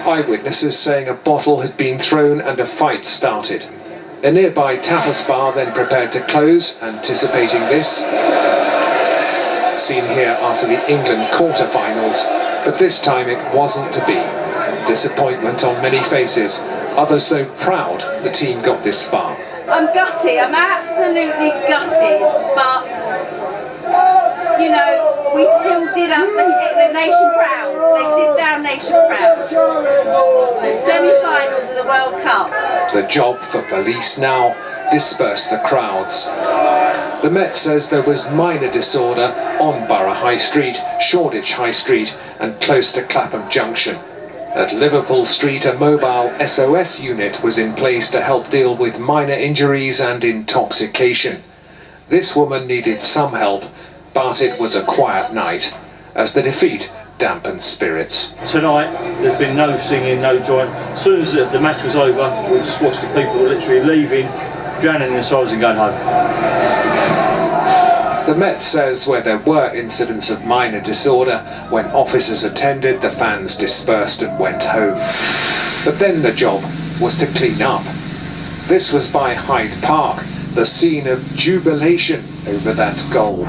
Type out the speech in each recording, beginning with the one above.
Eyewitnesses saying a bottle had been thrown and a fight started. A nearby tapas bar then prepared to close, anticipating this. Seen here after the England quarter-finals, but this time it wasn't to be. Disappointment on many faces, others though proud the team got this far. I'm gutted, I'm absolutely gutted, but, you know, we still did the nation proud. They did our nation proud. The semi-finals of the World Cup. The job for police now, disperse the crowds. The Met says there was minor disorder on Borough High Street, Shoreditch High Street and close to Clapham Junction. At Liverpool Street, a mobile SOS unit was in place to help deal with minor injuries and intoxication. This woman needed some help, but it was a quiet night, as the defeat dampened spirits. Tonight, there's been no singing, no joint. As soon as the match was over, we just watched the people literally leaving, drowning in the sides and going home. The Met says where there were incidents of minor disorder, when officers attended, the fans dispersed and went home. But then the job was to clean up. This was by Hyde Park, the scene of jubilation over that goal.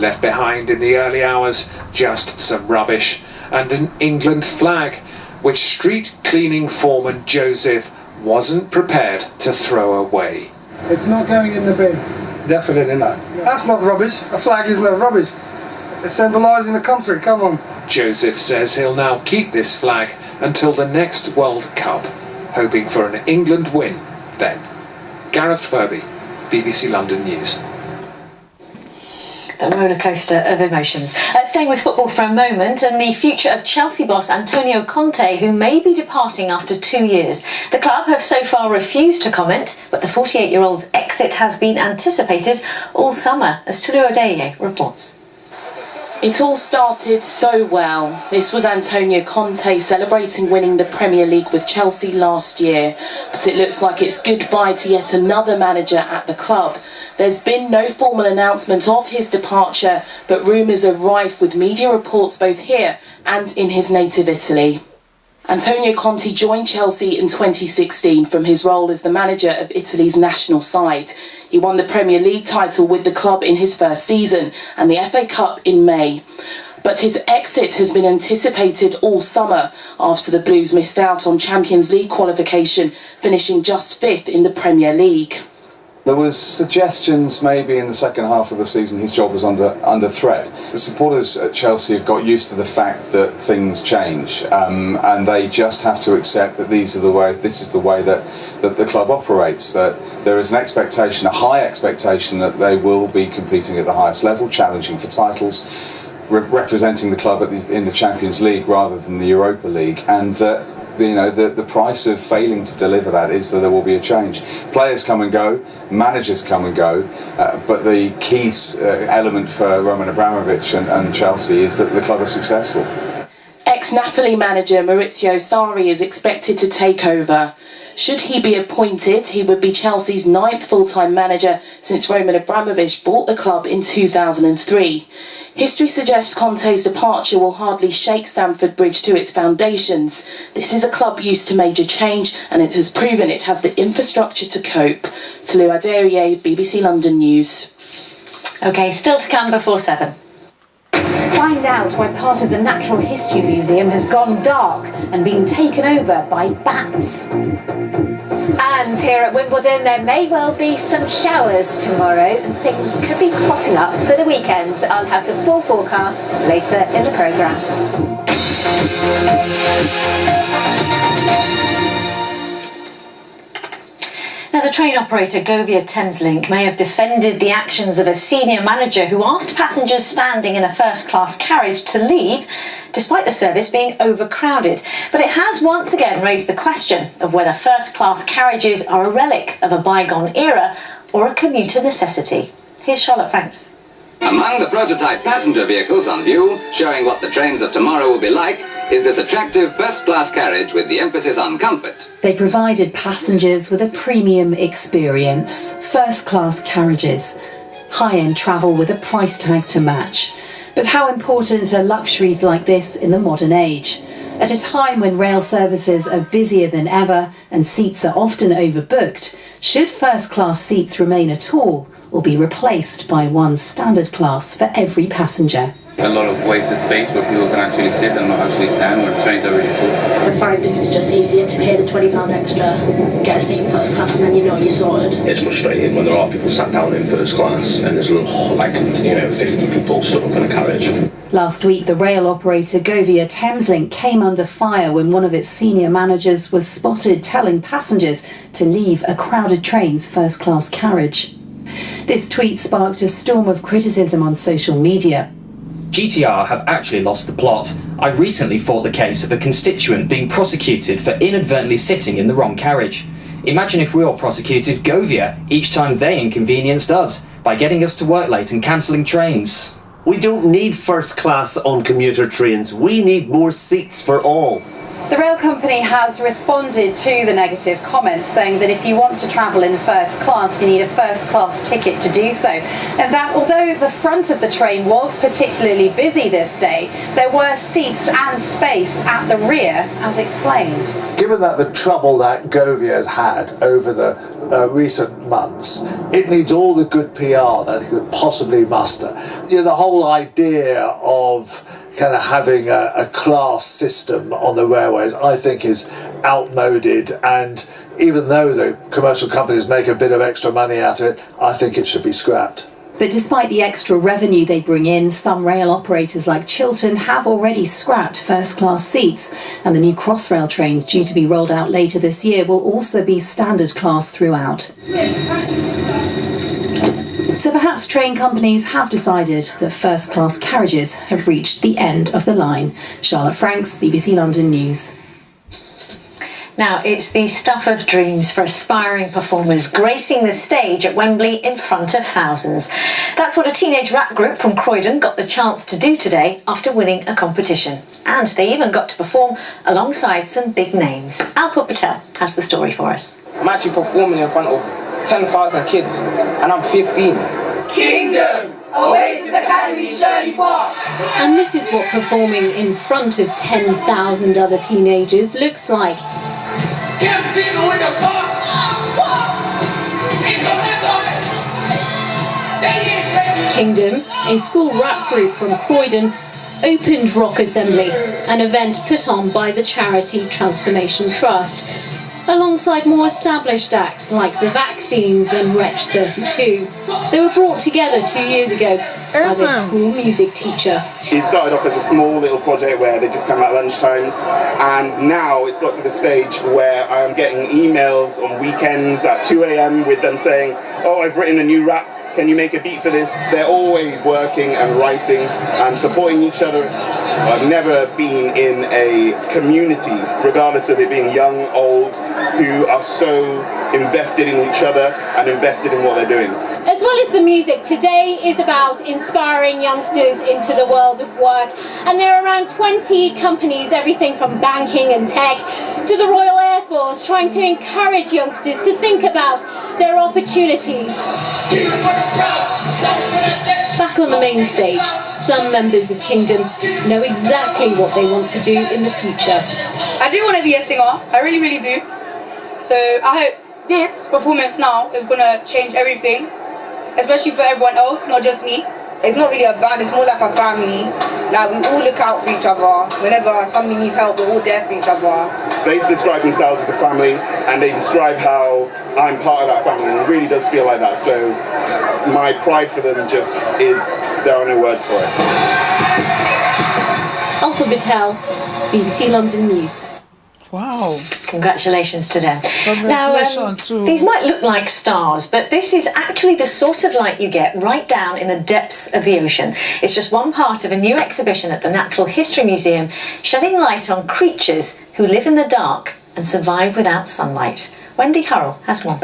Left behind in the early hours, just some rubbish and an England flag, which street cleaning foreman Joseph wasn't prepared to throw away. It's not going in the bin. Definitely not. That's not rubbish. A flag is not rubbish. It's symbolising the country, come on. Joseph says he'll now keep this flag until the next World Cup, hoping for an England win then. Gareth Furby, BBC London News. The rollercoaster of emotions. Staying with football for a moment, and the future of Chelsea boss Antonio Conte, who may be departing after 2 years. The club have so far refused to comment, but the 48-year-old's exit has been anticipated all summer, as Tulu Adeye reports. It all started so well. This was Antonio Conte celebrating winning the Premier League with Chelsea last year. But it looks like it's goodbye to yet another manager at the club. There's been no formal announcement of his departure, but rumours are rife with media reports both here and in his native Italy. Antonio Conte joined Chelsea in 2016 from his role as the manager of Italy's national side. He won the Premier League title with the club in his first season and the FA Cup in May. But his exit has been anticipated all summer after the Blues missed out on Champions League qualification, finishing just 5th in the Premier League. There was suggestions maybe in the second half of the season his job was under threat. The supporters at Chelsea have got used to the fact that things change, and they just have to accept that this is the way that the club operates, that there is an expectation, a high expectation, that they will be competing at the highest level, challenging for titles, representing the club in the Champions League rather than the Europa League, and that the price of failing to deliver that is that there will be a change. Players come and go, managers come and go, but the key element for Roman Abramovich and Chelsea is that the club is successful. Ex-Napoli manager Maurizio Sarri is expected to take over. Should he be appointed, he would be Chelsea's 9th full-time manager since Roman Abramovich bought the club in 2003. History suggests Conte's departure will hardly shake Stamford Bridge to its foundations. This is a club used to major change, and it has proven it has the infrastructure to cope. Tulu Adeye, BBC London News. OK, still to come before 7. Find out why part of the Natural History Museum has gone dark and been taken over by bats. And here at Wimbledon there may well be some showers tomorrow and things could be hotting up for the weekend. I'll have the full forecast later in the programme. Now, the train operator Govia Thameslink may have defended the actions of a senior manager who asked passengers standing in a first-class carriage to leave, despite the service being overcrowded. But it has once again raised the question of whether first-class carriages are a relic of a bygone era or a commuter necessity. Here's Charlotte Franks. Among the prototype passenger vehicles on view, showing what the trains of tomorrow will be like, is this attractive first-class carriage with the emphasis on comfort. They provided passengers with a premium experience, first-class carriages, high-end travel with a price tag to match. But how important are luxuries like this in the modern age? At a time when rail services are busier than ever and seats are often overbooked, should first-class seats remain at all or be replaced by one standard class for every passenger? A lot of wasted space where people can actually sit and not actually stand when trains are really full. I find if it's just easier to pay the £20 extra, get a seat in first class, and then you know you're sorted. It's frustrating when there are people sat down in first class and there's 50 people stuck up in a carriage. Last week, the rail operator Govia Thameslink came under fire when one of its senior managers was spotted telling passengers to leave a crowded train's first-class carriage. This tweet sparked a storm of criticism on social media. GTR have actually lost the plot. I recently fought the case of a constituent being prosecuted for inadvertently sitting in the wrong carriage. Imagine if we all prosecuted Govia each time they inconvenienced us by getting us to work late and cancelling trains. We don't need first class on commuter trains. We need more seats for all. The rail company has responded to the negative comments, saying that if you want to travel in first class, you need a first class ticket to do so. And that although the front of the train was particularly busy this day, there were seats and space at the rear, as explained. Given that the trouble that Govia has had over the recent months, it needs all the good PR that it could possibly muster. You know, the whole idea of kind of having a class system on the railways, I think, is outmoded, and even though the commercial companies make a bit of extra money out of it, I think it should be scrapped. But despite the extra revenue they bring in, some rail operators like Chiltern have already scrapped first-class seats, and the new Crossrail trains due to be rolled out later this year will also be standard class throughout. So perhaps train companies have decided that first-class carriages have reached the end of the line. Charlotte Franks, BBC London News. Now, it's the stuff of dreams for aspiring performers gracing the stage at Wembley in front of thousands. That's what a teenage rap group from Croydon got the chance to do today after winning a competition. And they even got to perform alongside some big names. Alpha Patel has the story for us. I'm actually performing in front of 10,000 kids, and I'm 15. Kingdom! Oasis Academy, Shirley Park! And this is what performing in front of 10,000 other teenagers looks like. Kingdom, a school rap group from Croydon, opened Rock Assembly, an event put on by the charity Transformation Trust, alongside more established acts like The Vaccines and Wretch 32. They were brought together 2 years ago by their school music teacher. It started off as a small little project where they just come at lunchtimes, and now it's got to the stage where I am getting emails on weekends at 2 a.m. with them saying, "Oh, I've written a new rap. Can you make a beat for this?" They're always working and writing and supporting each other. I've never been in a community, regardless of it being young, old, who are so invested in each other and invested in what they're doing. As well as the music, today is about inspiring youngsters into the world of work. And there are around 20 companies, everything from banking and tech to the Royal Air Force, trying to encourage youngsters to think about their opportunities. Back on the main stage, some members of Kingdom know exactly what they want to do in the future. I do want to be a singer, I really, really do. So I hope this performance now is going to change everything, especially for everyone else, not just me. It's not really a band, it's more like a family. Like, we all look out for each other. Whenever somebody needs help, we're all there for each other. They describe themselves as a family, and they describe how I'm part of that family, and it really does feel like that. So my pride for them there are no words for it. Alpha Patel, BBC London News. Wow. Congratulations to them. Congratulations now, these might look like stars, but this is actually the sort of light you get right down in the depths of the ocean. It's just one part of a new exhibition at the Natural History Museum, shedding light on creatures who live in the dark and survive without sunlight. Wendy Hurrell has more.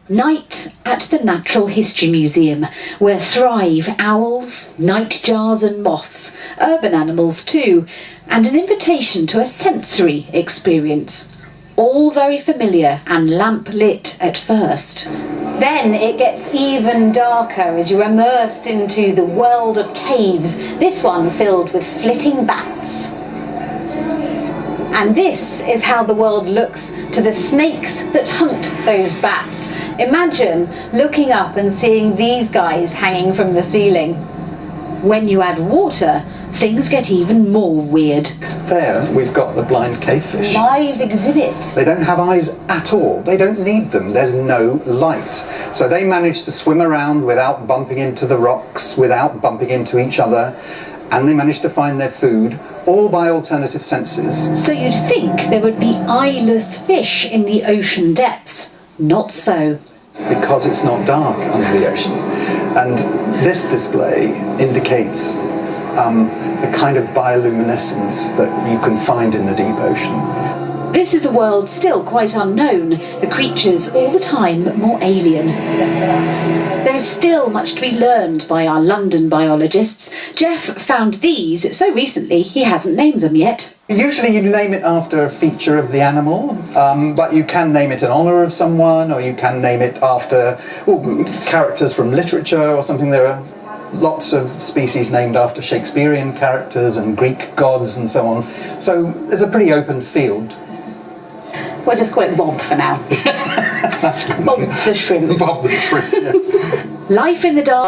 Night at the Natural History Museum, where thrive owls, nightjars and moths, urban animals too, and an invitation to a sensory experience. All very familiar and lamp-lit at first. Then it gets even darker as you're immersed into the world of caves, this one filled with flitting bats. And this is how the world looks to the snakes that hunt those bats. Imagine looking up and seeing these guys hanging from the ceiling. When you add water, things get even more weird. There we've got the blind cavefish. Live exhibits. They don't have eyes at all. They don't need them. There's no light. So they manage to swim around without bumping into the rocks, without bumping into each other, and they manage to find their food, all by alternative senses. So you'd think there would be eyeless fish in the ocean depths. Not so. Because it's not dark under the ocean. And this display indicates the kind of bioluminescence that you can find in the deep ocean. This is a world still quite unknown, the creatures all the time more alien. There is still much to be learned by our London biologists. Jeff found these so recently he hasn't named them yet. Usually you name it after a feature of the animal, but you can name it in honour of someone, or you can name it after characters from literature or something. There are lots of species named after Shakespearean characters and Greek gods and so on. So it's a pretty open field. We'll just call it Bob for now. Bob the shrimp. Bob the shrimp, yes. Life in the dark.